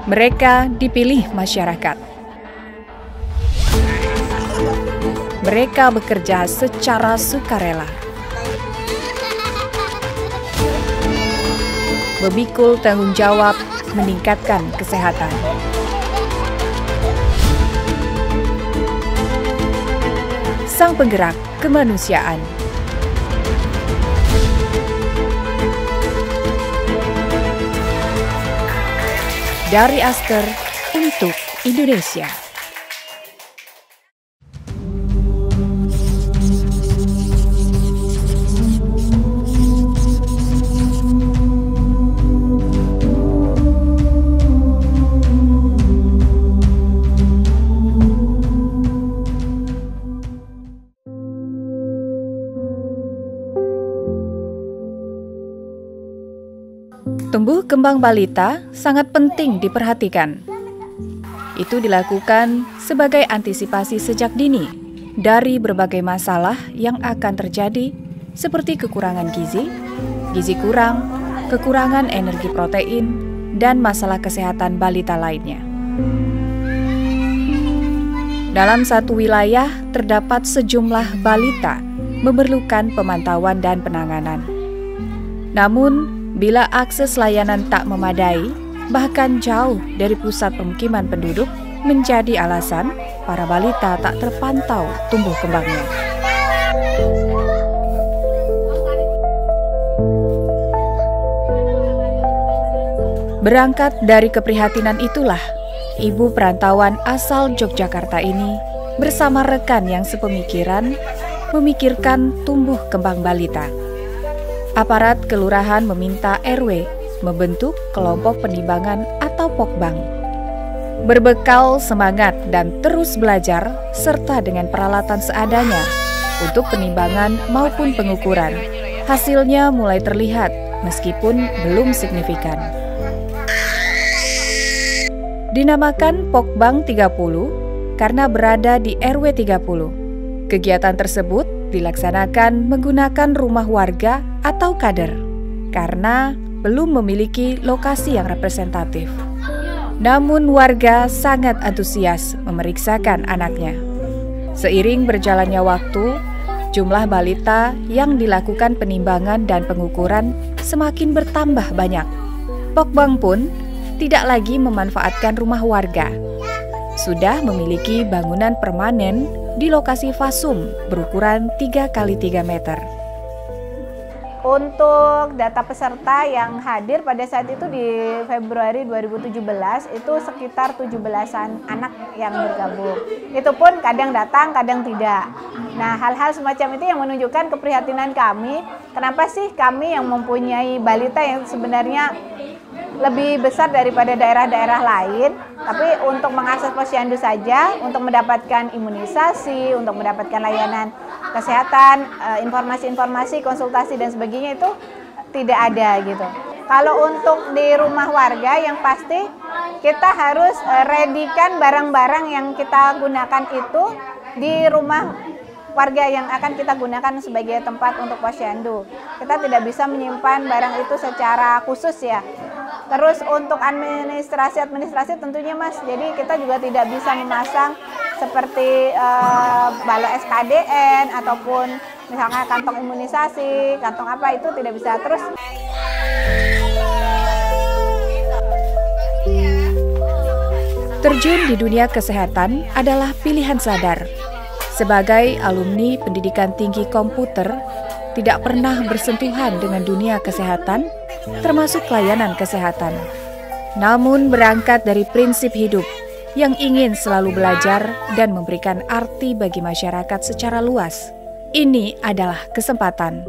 Mereka dipilih masyarakat. Mereka bekerja secara sukarela. Memikul tanggung jawab meningkatkan kesehatan. Sang penggerak kemanusiaan. Dari Aster untuk Indonesia. Tumbuh kembang balita sangat penting diperhatikan. Itu dilakukan sebagai antisipasi sejak dini dari berbagai masalah yang akan terjadi seperti kekurangan gizi, gizi kurang, kekurangan energi protein, dan masalah kesehatan balita lainnya. Dalam satu wilayah terdapat sejumlah balita memerlukan pemantauan dan penanganan. Namun, bila akses layanan tak memadai, bahkan jauh dari pusat pemukiman penduduk, menjadi alasan para balita tak terpantau tumbuh kembangnya. Berangkat dari keprihatinan itulah, ibu perantauan asal Yogyakarta ini bersama rekan yang sepemikiran memikirkan tumbuh kembang balita. Aparat kelurahan meminta RW membentuk kelompok penimbangan atau pokbang. Berbekal semangat dan terus belajar serta dengan peralatan seadanya untuk penimbangan maupun pengukuran, hasilnya mulai terlihat meskipun belum signifikan. Dinamakan Pokbang 30 karena berada di RW 30. Kegiatan tersebut dilaksanakan menggunakan rumah warga atau kader karena belum memiliki lokasi yang representatif. Namun warga sangat antusias memeriksakan anaknya. Seiring berjalannya waktu, jumlah balita yang dilakukan penimbangan dan pengukuran semakin bertambah banyak. Pokbang pun tidak lagi memanfaatkan rumah warga. Sudah memiliki bangunan permanen di lokasi fasum berukuran 3 x 3 meter. Untuk data peserta yang hadir pada saat itu di Februari 2017 itu sekitar 17-an anak yang bergabung. Itu pun kadang datang, kadang tidak. Nah, hal-hal semacam itu yang menunjukkan keprihatinan kami. Kenapa sih kami yang mempunyai balita yang sebenarnya lebih besar daripada daerah-daerah lain, tapi untuk mengakses posyandu saja, untuk mendapatkan imunisasi, untuk mendapatkan layanan kesehatan, informasi-informasi, konsultasi dan sebagainya itu tidak ada gitu. Kalau untuk di rumah warga yang pasti kita harus readykan barang-barang yang kita gunakan itu di rumah warga yang akan kita gunakan sebagai tempat untuk posyandu. Kita tidak bisa menyimpan barang itu secara khusus ya. Terus untuk administrasi tentunya Mas, jadi kita juga tidak bisa memasang seperti balok SKDN ataupun misalnya kantong imunisasi, kantong apa itu tidak bisa. Terus terjun di dunia kesehatan adalah pilihan sadar. Sebagai alumni pendidikan tinggi komputer, tidak pernah bersentuhan dengan dunia kesehatan, termasuk layanan kesehatan. Namun berangkat dari prinsip hidup yang ingin selalu belajar dan memberikan arti bagi masyarakat secara luas. Ini adalah kesempatan.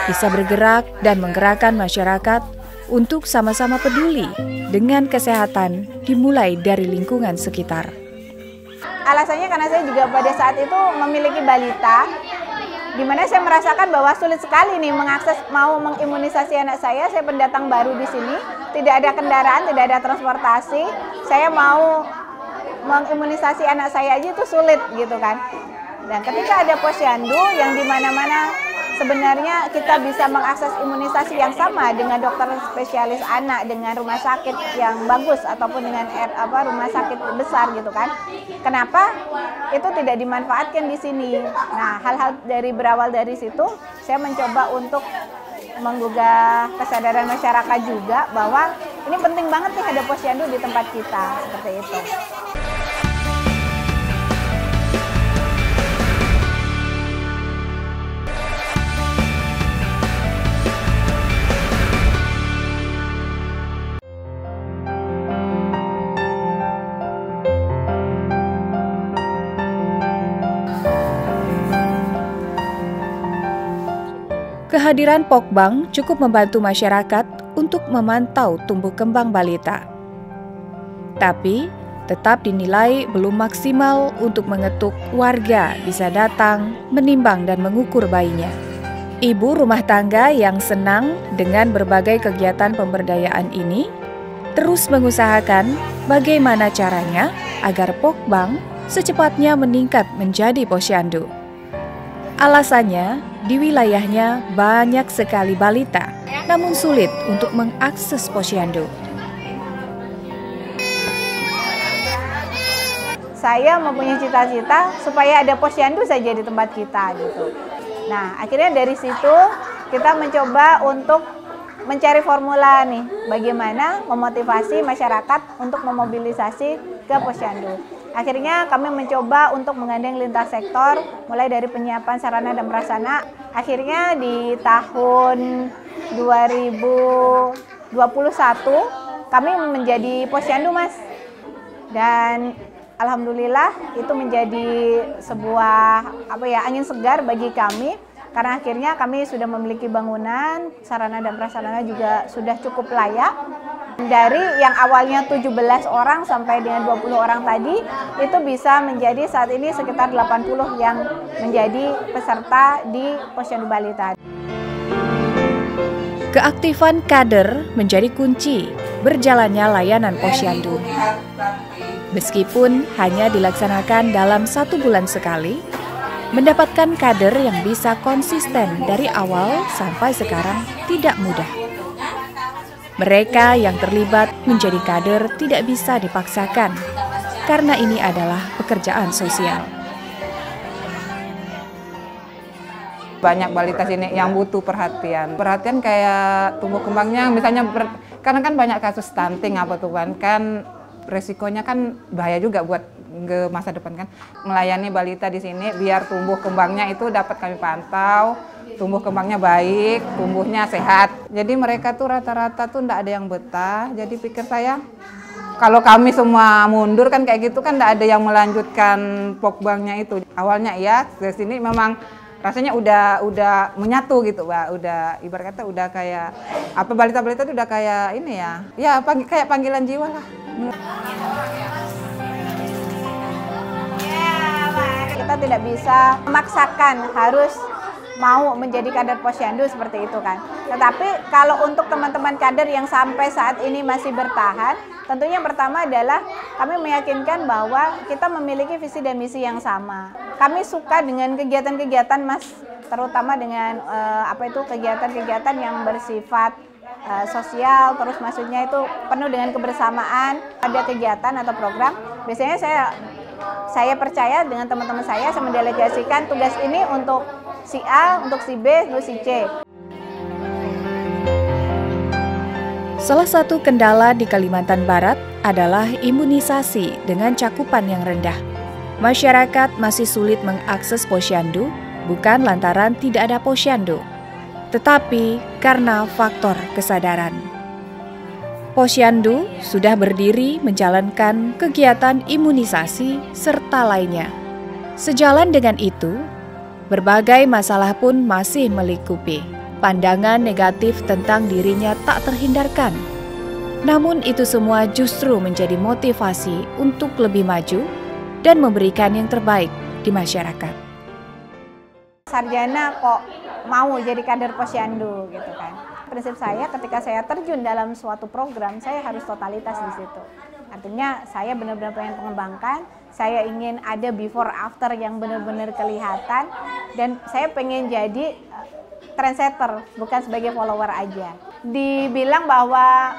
Bisa bergerak dan menggerakkan masyarakat untuk sama-sama peduli dengan kesehatan dimulai dari lingkungan sekitar. Alasannya karena saya juga pada saat itu memiliki balita, di mana saya merasakan bahwa sulit sekali nih mengakses, mau mengimunisasi anak saya pendatang baru di sini, tidak ada kendaraan, tidak ada transportasi, saya mau mengimunisasi anak saya aja itu sulit gitu kan. Dan ketika ada posyandu yang di mana-mana sebenarnya kita bisa mengakses imunisasi yang sama dengan dokter spesialis anak, dengan rumah sakit yang bagus ataupun dengan rumah sakit besar gitu kan. Kenapa itu tidak dimanfaatkan di sini? Nah, hal-hal berawal dari situ, saya mencoba untuk menggugah kesadaran masyarakat juga bahwa ini penting banget nih ada posyandu di tempat kita, seperti itu. Kehadiran Pokbang cukup membantu masyarakat untuk memantau tumbuh kembang balita. Tapi, tetap dinilai belum maksimal untuk mengetuk warga bisa datang, menimbang dan mengukur bayinya. Ibu rumah tangga yang senang dengan berbagai kegiatan pemberdayaan ini terus mengusahakan bagaimana caranya agar Pokbang secepatnya meningkat menjadi posyandu. Alasannya, di wilayahnya banyak sekali balita, namun sulit untuk mengakses posyandu. Saya mempunyai cita-cita supaya ada posyandu saja di tempat kita gitu. Nah, akhirnya dari situ kita mencoba untuk mencari formula nih, bagaimana memotivasi masyarakat untuk memobilisasi ke posyandu. Akhirnya kami mencoba untuk menggandeng lintas sektor, mulai dari penyiapan sarana dan prasarana. Akhirnya di tahun 2021 kami menjadi posyandu, Mas. Dan alhamdulillah itu menjadi sebuah angin segar bagi kami. Karena akhirnya kami sudah memiliki bangunan, sarana dan prasarana juga sudah cukup layak. Dari yang awalnya 17 orang sampai dengan 20 orang tadi, itu bisa menjadi saat ini sekitar 80 yang menjadi peserta di posyandu balita. Keaktifan kader menjadi kunci berjalannya layanan posyandu. Meskipun hanya dilaksanakan dalam 1 bulan sekali, mendapatkan kader yang bisa konsisten dari awal sampai sekarang tidak mudah. Mereka yang terlibat menjadi kader tidak bisa dipaksakan, karena ini adalah pekerjaan sosial. Banyak balita sini yang butuh perhatian. Perhatian kayak tumbuh kembangnya, misalnya karena kan banyak kasus stunting kan resikonya kan bahaya juga buat ke masa depan kan. Melayani balita di sini biar tumbuh kembangnya itu dapat kami pantau, tumbuh kembangnya baik, tumbuhnya sehat. Jadi mereka tuh rata-rata tuh enggak ada yang betah. Jadi pikir saya, kalau kami semua mundur kan kayak gitu kan enggak ada yang melanjutkan Pokbangnya itu. Awalnya ya ke sini memang rasanya udah menyatu gitu, Mbak. Udah ibarat kata udah kayak balita-balita itu udah kayak ini ya. Ya kayak panggilan jiwa lah. Kita tidak bisa memaksakan harus mau menjadi kader posyandu seperti itu kan. Tetapi kalau untuk teman-teman kader yang sampai saat ini masih bertahan, tentunya yang pertama adalah kami meyakinkan bahwa kita memiliki visi dan misi yang sama. Kami suka dengan kegiatan-kegiatan, Mas, terutama dengan kegiatan-kegiatan yang bersifat sosial, terus maksudnya itu penuh dengan kebersamaan. Ada kegiatan atau program, biasanya saya percaya dengan teman-teman saya mendelegasikan tugas ini untuk si A, untuk si B, untuk si C. Salah satu kendala di Kalimantan Barat adalah imunisasi dengan cakupan yang rendah. Masyarakat masih sulit mengakses posyandu, bukan lantaran tidak ada posyandu, tetapi karena faktor kesadaran. Posyandu sudah berdiri menjalankan kegiatan imunisasi serta lainnya. Sejalan dengan itu, berbagai masalah pun masih melingkupi. Pandangan negatif tentang dirinya tak terhindarkan. Namun itu semua justru menjadi motivasi untuk lebih maju dan memberikan yang terbaik di masyarakat. Sarjana kok mau jadi kader posyandu gitu kan. Prinsip saya ketika saya terjun dalam suatu program, saya harus totalitas di situ. Artinya saya benar-benar pengen mengembangkan, saya ingin ada before after yang benar-benar kelihatan, dan saya pengen jadi trendsetter, bukan sebagai follower aja. Dibilang bahwa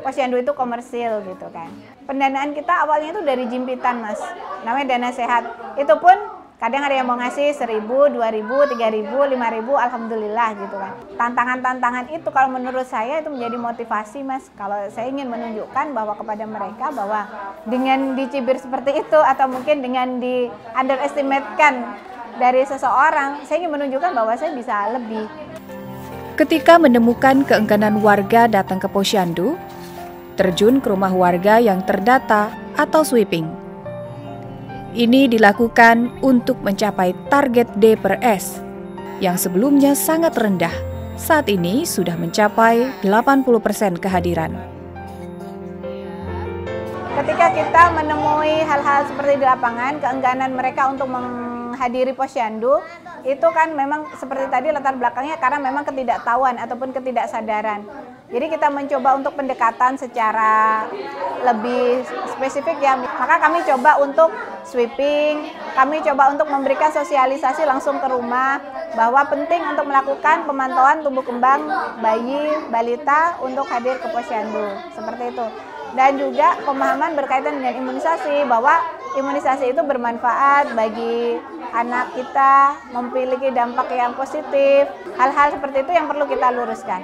Posyandu itu komersil gitu kan. Pendanaan kita awalnya itu dari jimpitan, Mas. Namanya dana sehat. Itu pun kadang ada yang mau ngasih 1.000, 2.000, 3.000, 5.000, alhamdulillah gitu kan. Tantangan-tantangan itu kalau menurut saya itu menjadi motivasi, Mas. Kalau saya ingin menunjukkan bahwa kepada mereka bahwa dengan dicibir seperti itu atau mungkin dengan di underestimate-kan dari seseorang, saya ingin menunjukkan bahwa saya bisa lebih. Ketika menemukan keengganan warga datang ke Posyandu, terjun ke rumah warga yang terdata atau sweeping. Ini dilakukan untuk mencapai target D per S yang sebelumnya sangat rendah, saat ini sudah mencapai 80% kehadiran. Ketika kita menemui hal-hal seperti di lapangan, keengganan mereka untuk menghadiri Posyandu, itu kan memang seperti tadi latar belakangnya karena memang ketidaktahuan ataupun ketidaksadaran. Jadi kita mencoba untuk pendekatan secara lebih spesifik ya. Maka kami coba untuk sweeping, kami coba untuk memberikan sosialisasi langsung ke rumah bahwa penting untuk melakukan pemantauan tumbuh kembang bayi, balita untuk hadir ke Posyandu. Seperti itu. Dan juga pemahaman berkaitan dengan imunisasi, bahwa imunisasi itu bermanfaat bagi anak kita, memiliki dampak yang positif. Hal-hal seperti itu yang perlu kita luruskan.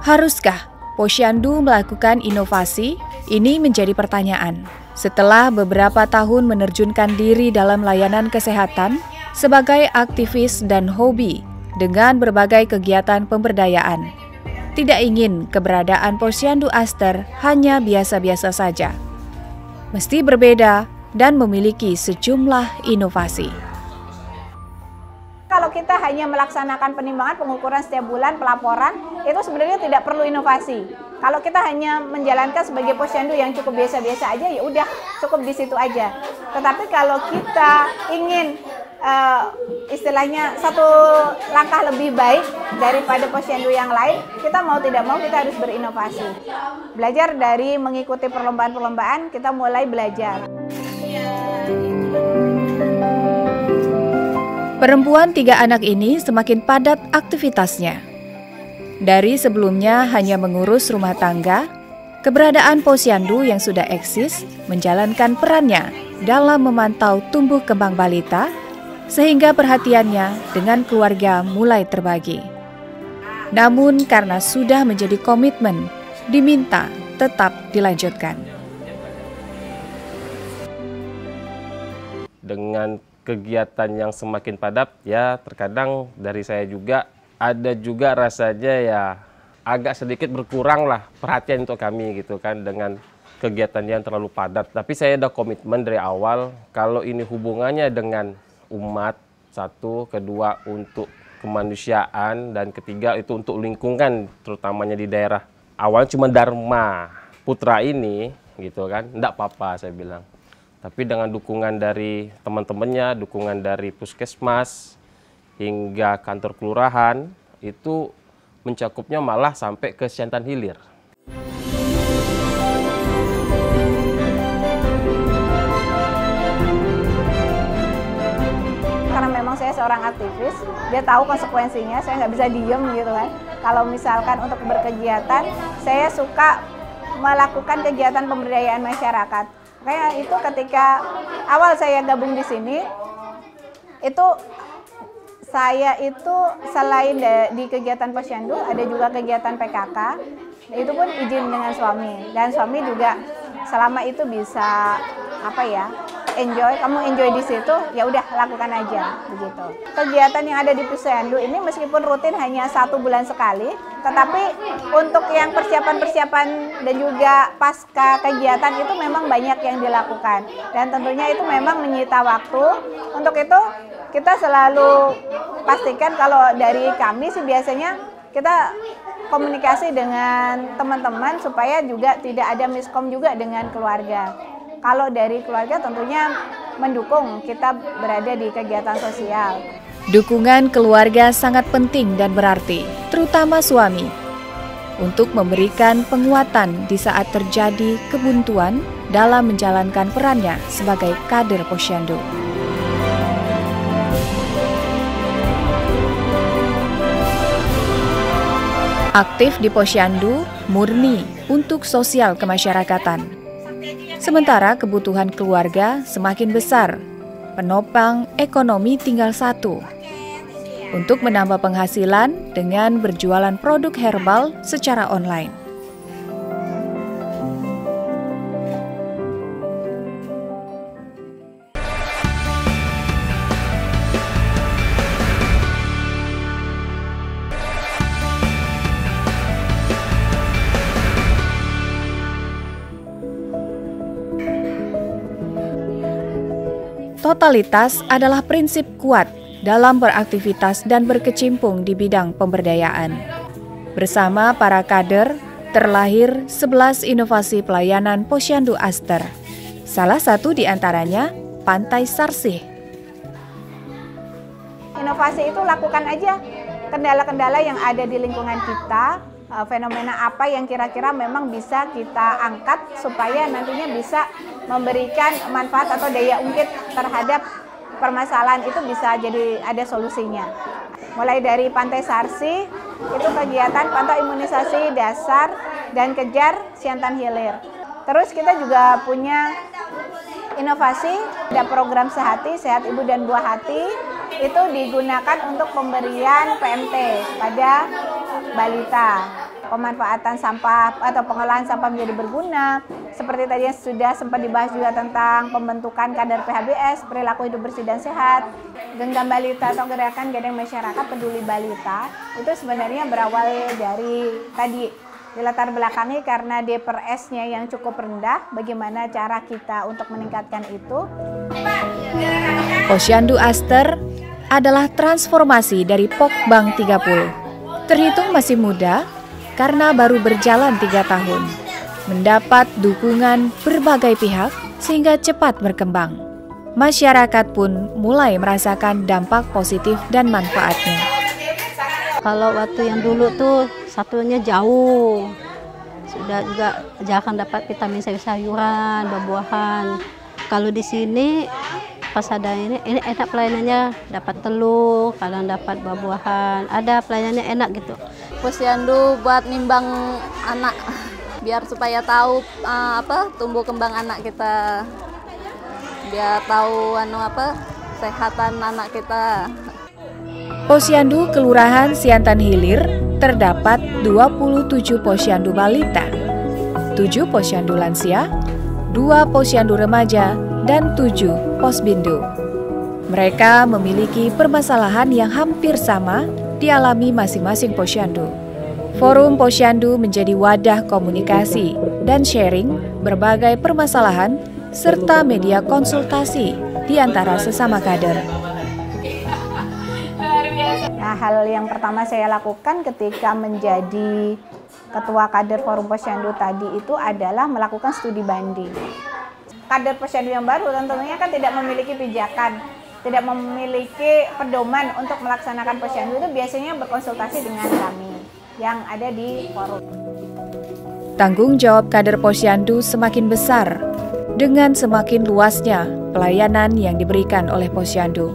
Haruskah Posyandu melakukan inovasi? Ini menjadi pertanyaan. Setelah beberapa tahun menerjunkan diri dalam layanan kesehatan sebagai aktivis dan hobi dengan berbagai kegiatan pemberdayaan, tidak ingin keberadaan Posyandu Aster hanya biasa-biasa saja. Mesti berbeda dan memiliki sejumlah inovasi. Kalau kita hanya melaksanakan penimbangan, pengukuran setiap bulan, pelaporan, itu sebenarnya tidak perlu inovasi. Kalau kita hanya menjalankan sebagai Posyandu yang cukup biasa-biasa aja, ya udah cukup di situ aja. Tetapi kalau kita ingin istilahnya satu langkah lebih baik daripada Posyandu yang lain, kita mau tidak mau kita harus berinovasi. Belajar dari mengikuti perlombaan-perlombaan, kita mulai belajar. Perempuan 3 anak ini semakin padat aktivitasnya. Dari sebelumnya hanya mengurus rumah tangga, keberadaan Posyandu yang sudah eksis menjalankan perannya dalam memantau tumbuh kembang balita, sehingga perhatiannya dengan keluarga mulai terbagi. Namun karena sudah menjadi komitmen, diminta tetap dilanjutkan. Dengan kegiatan yang semakin padat, ya terkadang dari saya juga ada juga rasanya ya agak sedikit berkurang lah perhatian untuk kami gitu kan dengan kegiatan yang terlalu padat. Tapi saya ada komitmen dari awal kalau ini hubungannya dengan umat, satu, kedua untuk kemanusiaan, dan ketiga itu untuk lingkungan terutamanya di daerah. Awalnya cuma Dharma Putra ini gitu kan, enggak apa-apa saya bilang. Tapi dengan dukungan dari teman-temannya, dukungan dari puskesmas, hingga kantor kelurahan, itu mencakupnya malah sampai ke Siantan Hilir. Karena memang saya seorang aktivis, dia tahu konsekuensinya, saya nggak bisa diem gitu kan. Kalau misalkan untuk berkegiatan, saya suka melakukan kegiatan pemberdayaan masyarakat. Kayak itu ketika awal saya gabung di sini, itu saya itu selain di kegiatan Posyandu, ada juga kegiatan PKK, itu pun izin dengan suami. Dan suami juga selama itu bisa enjoy di situ, ya udah lakukan aja begitu. Kegiatan yang ada di Posyandu ini meskipun rutin hanya 1 bulan sekali, tetapi untuk yang persiapan-persiapan dan juga pasca kegiatan itu memang banyak yang dilakukan. Dan tentunya itu memang menyita waktu. Untuk itu kita selalu pastikan kalau dari kami sih biasanya kita komunikasi dengan teman-teman supaya juga tidak ada miskom juga dengan keluarga. Kalau dari keluarga tentunya mendukung kita berada di kegiatan sosial. Dukungan keluarga sangat penting dan berarti, terutama suami, untuk memberikan penguatan di saat terjadi kebuntuan dalam menjalankan perannya sebagai kader Posyandu. Aktif di Posyandu murni untuk sosial kemasyarakatan. Sementara kebutuhan keluarga semakin besar, penopang ekonomi tinggal satu. Untuk menambah penghasilan dengan berjualan produk herbal secara online. Totalitas adalah prinsip kuat dalam beraktivitas dan berkecimpung di bidang pemberdayaan. Bersama para kader, terlahir 11 inovasi pelayanan Posyandu Aster. Salah satu di antaranya, Pantai Sarsih. Inovasi itu lakukan aja kendala-kendala yang ada di lingkungan kita, fenomena apa yang kira-kira memang bisa kita angkat supaya nantinya bisa memberikan manfaat atau daya ungkit terhadap permasalahan itu bisa jadi ada solusinya. Mulai dari Pantai Sarsih, itu kegiatan pantau imunisasi dasar dan kejar siantan hilir. Terus kita juga punya inovasi, ada program Sehati, Sehat Ibu dan Buah Hati, itu digunakan untuk pemberian PMT pada balita. Pemanfaatan sampah atau pengolahan sampah menjadi berguna. Seperti tadi yang sudah sempat dibahas juga tentang pembentukan kader PHBS, perilaku hidup bersih dan sehat, genggam balita atau gerakan gandeng masyarakat peduli balita. Itu sebenarnya berawal dari tadi dilatar belakangi karena D/S-nya yang cukup rendah. Bagaimana cara kita untuk meningkatkan itu? Posyandu Aster adalah transformasi dari Pokbang 30. Terhitung masih muda, karena baru berjalan 3 tahun, mendapat dukungan berbagai pihak sehingga cepat berkembang. Masyarakat pun mulai merasakan dampak positif dan manfaatnya. Kalau waktu yang dulu tuh satunya jauh, sudah juga jarang dapat vitamin sayur-sayuran, buah-buahan. Kalau di sini pas ada ini enak pelayanannya, dapat telur, kadang dapat buah-buahan, ada pelayanannya enak gitu. Posyandu buat nimbang anak biar supaya tahu tumbuh kembang anak kita, biar tahu kesehatan anak kita. Posyandu Kelurahan Siantan Hilir terdapat 27 posyandu balita, 7 posyandu lansia, 2 posyandu remaja, dan 7 posbindu. Mereka memiliki permasalahan yang hampir sama dialami masing-masing posyandu. Forum Posyandu menjadi wadah komunikasi dan sharing berbagai permasalahan serta media konsultasi di antara sesama kader. Nah, hal yang pertama saya lakukan ketika menjadi Ketua Kader Forum Posyandu tadi itu adalah melakukan studi banding. Kader Posyandu yang baru tentunya kan tidak memiliki pijakan, tidak memiliki pedoman untuk melaksanakan posyandu, itu biasanya berkonsultasi dengan kami yang ada di forum. Tanggung jawab kader posyandu semakin besar dengan semakin luasnya pelayanan yang diberikan oleh posyandu.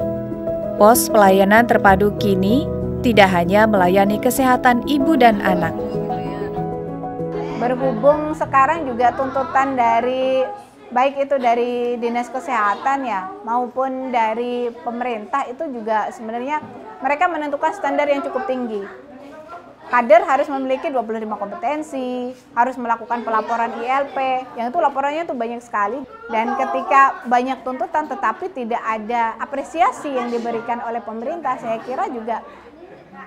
Pos pelayanan terpadu kini tidak hanya melayani kesehatan ibu dan anak. Berhubung sekarang juga tuntutan dari baik itu dari Dinas Kesehatan ya maupun dari pemerintah itu juga sebenarnya mereka menentukan standar yang cukup tinggi. Kader harus memiliki 25 kompetensi, harus melakukan pelaporan ILP, yang itu laporannya tuh banyak sekali. Dan ketika banyak tuntutan tetapi tidak ada apresiasi yang diberikan oleh pemerintah, saya kira juga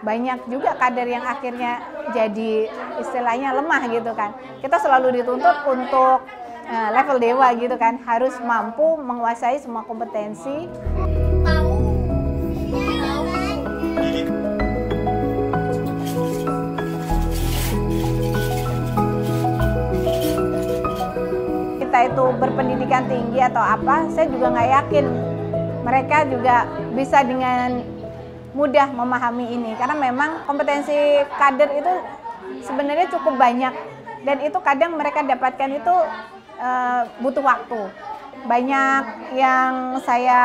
banyak juga kader yang akhirnya jadi istilahnya lemah gitu kan. Kita selalu dituntut untuk level dewa gitu kan, harus mampu menguasai semua kompetensi. Kita mereka itu berpendidikan tinggi atau apa, saya juga nggak yakin mereka juga bisa dengan mudah memahami ini. Karena memang kompetensi kader itu sebenarnya cukup banyak, dan itu kadang mereka dapatkan itu butuh waktu. Banyak yang saya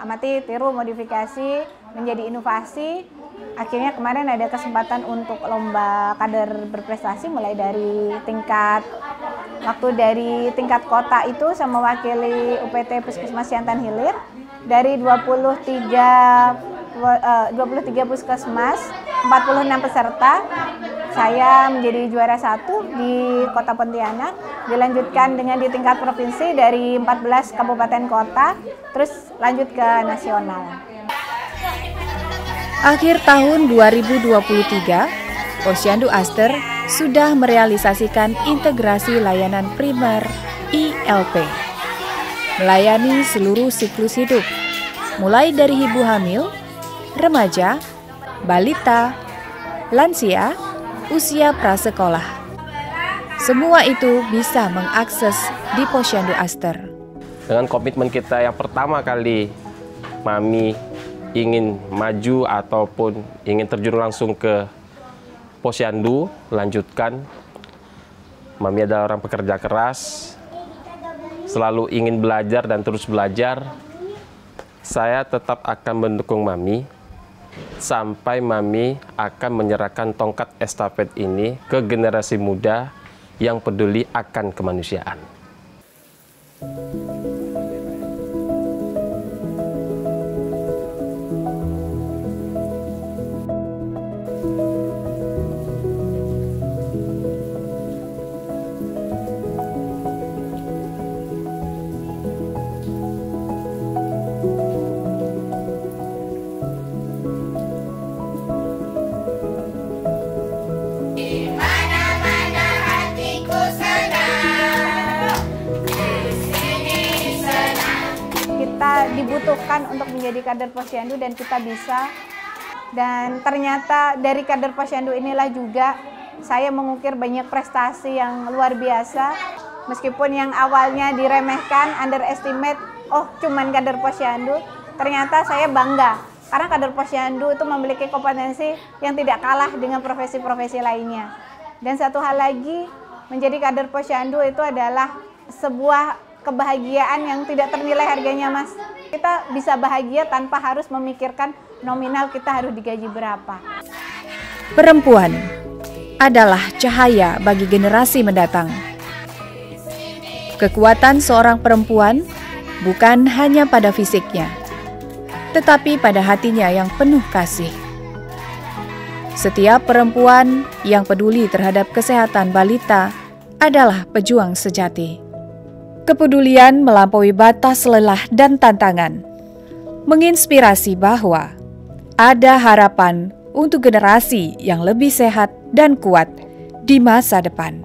amati, tiru, modifikasi menjadi inovasi. Akhirnya kemarin ada kesempatan untuk lomba kader berprestasi mulai dari tingkat kota itu sama wakili UPT Puskesmas Siantan Hilir dari 23 puskesmas, 46 peserta. Saya menjadi juara 1 di Kota Pontianak, dilanjutkan dengan di tingkat provinsi dari 14 kabupaten kota, terus lanjut ke nasional. Akhir tahun 2023, Posyandu Aster sudah merealisasikan integrasi layanan primer ILP, melayani seluruh siklus hidup, mulai dari ibu hamil, remaja, balita, lansia, usia prasekolah. Semua itu bisa mengakses di Posyandu Aster. Dengan komitmen kita yang pertama kali, Mami ingin maju ataupun ingin terjun langsung ke Posyandu, lanjutkan. Mami adalah orang pekerja keras, selalu ingin belajar dan terus belajar. Saya tetap akan mendukung Mami sampai Mami akan menyerahkan tongkat estafet ini ke generasi muda yang peduli akan kemanusiaan. Kita dibutuhkan untuk menjadi kader Posyandu dan kita bisa. Dan ternyata dari kader Posyandu inilah juga saya mengukir banyak prestasi yang luar biasa. Meskipun yang awalnya diremehkan, underestimate, oh cuman kader Posyandu, ternyata saya bangga. Karena kader Posyandu itu memiliki kompetensi yang tidak kalah dengan profesi-profesi lainnya. Dan satu hal lagi, menjadi kader Posyandu itu adalah sebuah kebahagiaan yang tidak ternilai harganya, Mas. Kita bisa bahagia tanpa harus memikirkan nominal kita harus digaji berapa. Perempuan adalah cahaya bagi generasi mendatang. Kekuatan seorang perempuan bukan hanya pada fisiknya, tetapi pada hatinya yang penuh kasih. Setiap perempuan yang peduli terhadap kesehatan balita adalah pejuang sejati. Kepedulian melampaui batas lelah dan tantangan, menginspirasi bahwa ada harapan untuk generasi yang lebih sehat dan kuat di masa depan.